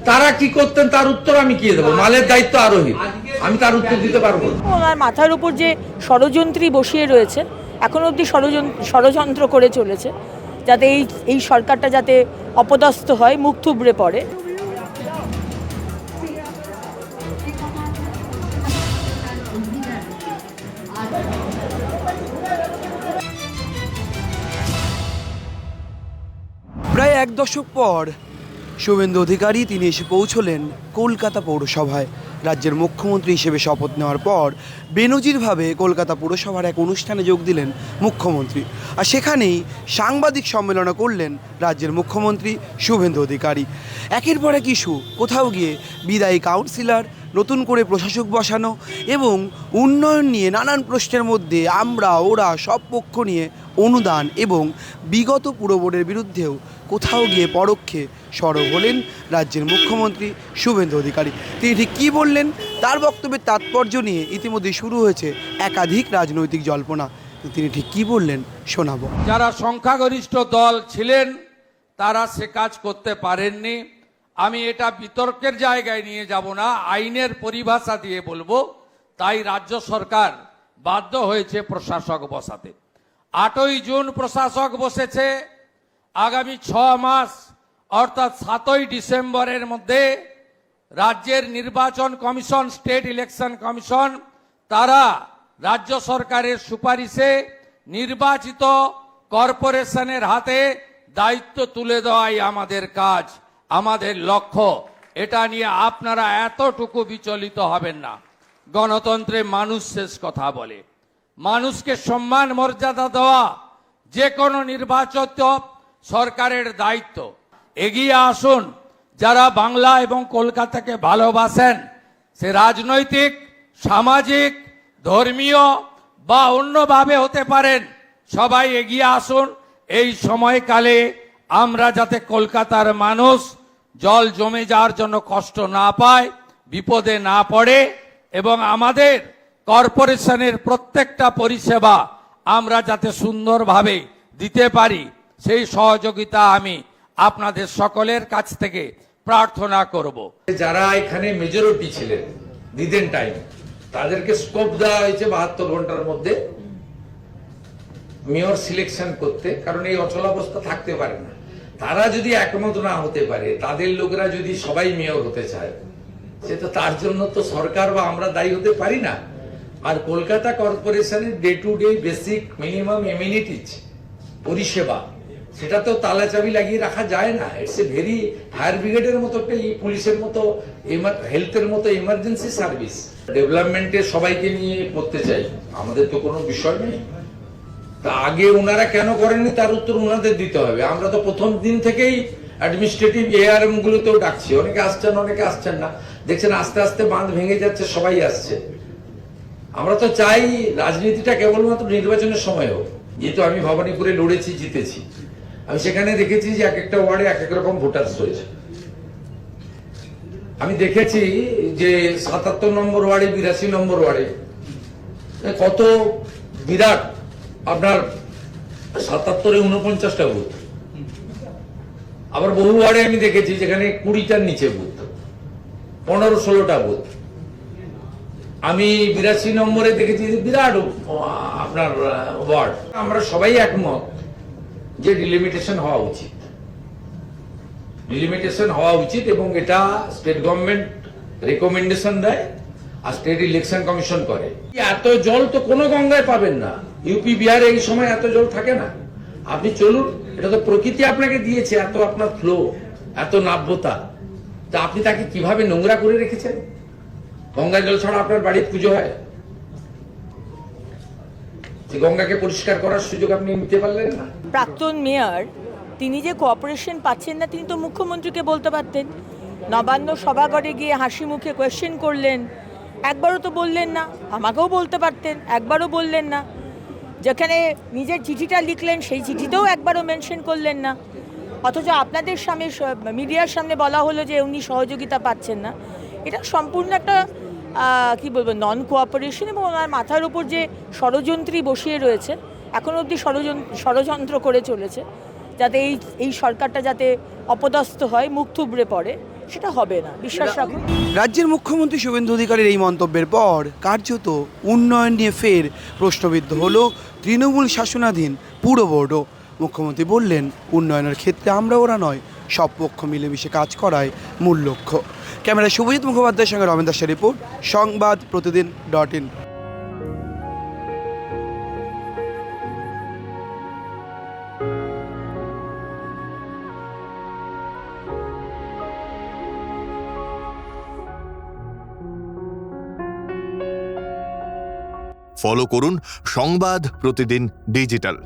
তারা কি করতেন তার উত্তর আমি কি দেবো? মালের দায়িত্ব আরোহী, আমি তার উত্তর দিতে পারবো না। ওনার মাথার উপর যে ষড়যন্ত্রী বসিয়ে রয়েছে, এখন অবধি ষড়যন্ত্র করে চলেছে যাতে এই সরকারটা যাতে অপদস্থ হয়, মুখ থুবড়ে পড়ে। প্রায় এক দশক পর শুভেন্দু অধিকারী তিনি এসে পৌঁছলেন কলকাতা পৌরসভায়। রাজ্যের মুখ্যমন্ত্রী হিসেবে শপথ নেওয়ার পর বেনজিরভাবে কলকাতা পৌরসভার এক অনুষ্ঠানে যোগ দিলেন মুখ্যমন্ত্রী। আর সেখানেই সাংবাদিক সম্মেলন করলেন রাজ্যের মুখ্যমন্ত্রী শুভেন্দু অধিকারী। একের পর এক ইস্যু, কোথাও গিয়ে বিদায়ী কাউন্সিলর, নতুন করে প্রশাসক বসানো এবং উন্নয়ন নিয়ে নানান প্রশ্নের মধ্যে আমরা ওরা সব পক্ষ নিয়ে অনুদান এবং বিগত পুর বোর্ডের বিরুদ্ধেও কোথাও গিয়ে পরোক্ষে সরব হলেন রাজ্যের মুখ্যমন্ত্রী শুভেন্দু অধিকারী। তিনি ঠিক কী বললেন, তার বক্তব্যের তাৎপর্য নিয়ে ইতিমধ্যে শুরু হয়েছে একাধিক রাজনৈতিক জল্পনা। তিনি ঠিক কী বললেন শোনাবো। যারা সংখ্যাগরিষ্ঠ দল ছিলেন তারা সে কাজ করতে পারেননি। আমি এটা বিতর্কের জায়গায় নিয়ে যাব না, আইনের পরিভাষা দিয়ে বলবো। তাই রাজ্য সরকার বাধ্য হয়েছে প্রশাসক বসাতে। 8ই জুন প্রশাসক বসেছে। আগামী 6 মাস অর্থাৎ 7ই ডিসেম্বরের মধ্যে রাজ্যের নির্বাচন কমিশন, স্টেট ইলেকশন কমিশন, তারা রাজ্য সরকারের সুপারিশে নির্বাচিত কর্পোরেশনের হাতে দায়িত্ব তুলে দেওয়াই আমাদের কাজ, আমাদের লক্ষ্য। এটা নিয়ে আপনারা এতটুকু বিচলিত হবেন না। গণতন্ত্রে মানুষ শেষ কথা বলে। মানুষকে সম্মান মর্যাদা দেওয়া যে কোনো নির্বাচিত সরকারের দায়িত্ব। এগিয়ে আসুন যারা বাংলা এবং কলকাতাকে ভালোবাসেন, সে রাজনৈতিক, সামাজিক, ধর্মীয় বা অন্যভাবে হতে পারেন, সবাই এগিয়ে আসুন। এই সময়কালে আমরা যাতে কলকাতার মানুষ জল জমে যাওয়ার জন্য কষ্ট না পায়, বিপদে না পড়ে এবং আমাদের কর্পোরেশনের প্রত্যেকটা পরিষেবা আমরা যাতে সুন্দরভাবে দিতে পারি, সেই সহযোগিতা আমি আপনাদের সকলের কাছ থেকে প্রার্থনা করব। যারা এখানে মেজরিটি ছিলেন দিদেন টাইম, তাদেরকে স্কোপ দেওয়া হয়েছে 72 ঘন্টার মধ্যে মেয়র সিলেকশন করতে, কারণ এই অচলাবস্থা থাকতে পারে না। তারা যদি একমত না হতে পারে, তাদের লোকেরা যদি সবাই মেয়র হতে চায়, সে তো তার জন্য তো সরকার বা আমরা দায়ী হতে পারি না। আর কলকাতা কর্পোরেশনের day to day basic minimum amenities পরিষেবা, সেটা তো তালা চাবি লাগিয়ে রাখা যায় না। ইটস এ ভেরি ফায়ার ব্রিগেডের মতো একটা, পুলিশের মতো, হেলথের মতো ইমার্জেন্সি সার্ভিস। ডেভেলপমেন্টে সবাইকে নিয়ে করতে চাই, আমাদের তো কোনো বিষয় নেই। তা আগে ওনারা কেন করেননি তার উত্তর ওনাদের দিতে হবে। আমরা তো প্রথম দিন থেকেই অ্যাডমিনিস্ট্রেটিভ এআরএম গুলোতেও ডাকছি, অনেকে আসছেন অনেকে আসছেন না। দেখছেন আস্তে আস্তে বাঁধ ভেঙে যাচ্ছে, সবাই আসছে। আমরা তো চাই রাজনীতিটা কেবলমাত্র নির্বাচনের সময় হোক। যেহেতু আমি ভবানীপুরে লড়েছি, জিতেছি, আমি সেখানে দেখেছি যে এক একটা ওয়ার্ডে এক এক রকম ভোটার্স রয়েছে। আমি দেখেছি যে 77 নম্বর ওয়ার্ডে, 82 নম্বর ওয়ার্ডে কত বিরাট, আপনার 77-এ 49টা বুথ। আবার বহু ওয়ার্ডে আমি দেখেছি যেখানে 20টার নিচে বুথ, 15-16টা বুথ। আমি 82 নম্বরে দেখেছি যে বিরাট আপনার ওয়ার্ড। আমরা সবাই একমত যে ডিলিমিটেশন হওয়া উচিত, ডিলিমিটেশন হওয়া উচিত, এবং এটা স্টেট গভর্নমেন্ট রেকমেন্ডেশন দেয় আর স্টেট ইলেকশন কমিশন করে। এত জল তো কোনো গঙ্গায় পাবেন না, ইউপি বিহারে এই সময় এত জল থাকে না। আপনি চলুন, এটা তো প্রকৃতি আপনাকে দিয়েছে, এত আপনার ফ্লো, এত নাব্যতা। তা আপনি তাকে কিভাবে নোংরা করে রেখেছেন? গঙ্গা জল ছাড়া আপনার বাড়ির পুজো হয়, গঙ্গাকে পরিষ্কার করার সুযোগ আপনি নিতে পারলেন না। প্রাক্তন মেয়র তিনি যে কোঅপারেশন পাচ্ছেন না, তিনি তো মুখ্যমন্ত্রীকে বলতে পারতেন। নবান্ন সভাঘরে গিয়ে হাসি মুখে কোয়েশ্চেন করলেন, একবারও তো বললেন না। আমাকেও বলতে পারতেন, একবারও বললেন না। যেখানে নিজের চিঠিটা লিখলেন সেই চিঠিতেও একবারও মেনশন করলেন না। অথচ আপনাদের সামনে, মিডিয়ার সামনে বলা হলো যে উনি সহযোগিতা পাচ্ছেন না। এটা সম্পূর্ণ একটা কি বলবো, নন কোঅপারেশন। এবং ওনার মাথার উপর যে ষড়যন্ত্রী বসিয়ে রয়েছে, এখন অবধি ষড়যন্ত্র করে চলেছে যাতে এই সরকারটা যাতে অপদস্থ হয়, মুখ থুবড়ে পড়ে, সেটা হবে না, বিশ্বাস রাখুন। রাজ্যের মুখ্যমন্ত্রী শুভেন্দু অধিকারীর এই মন্তব্যের পর কার্যত উন্নয়ন নিয়ে ফের প্রশ্নবিদ্ধ হলো তৃণমূল শাসনাধীন পুর বোর্ডও। মুখ্যমন্ত্রী বললেন, উন্নয়নের ক্ষেত্রে আমরা ওরা নয়, সব পক্ষ মিলেমিশে কাজ করাই মূল লক্ষ্য। ক্যামেরা শুভজিৎ মুখোপাধ্যায়ের সঙ্গে রমেন দাসের রিপোর্ট, সংবাদ প্রতিদিন.in। ফলো করুন সংবাদ প্রতিদিন ডিজিটাল।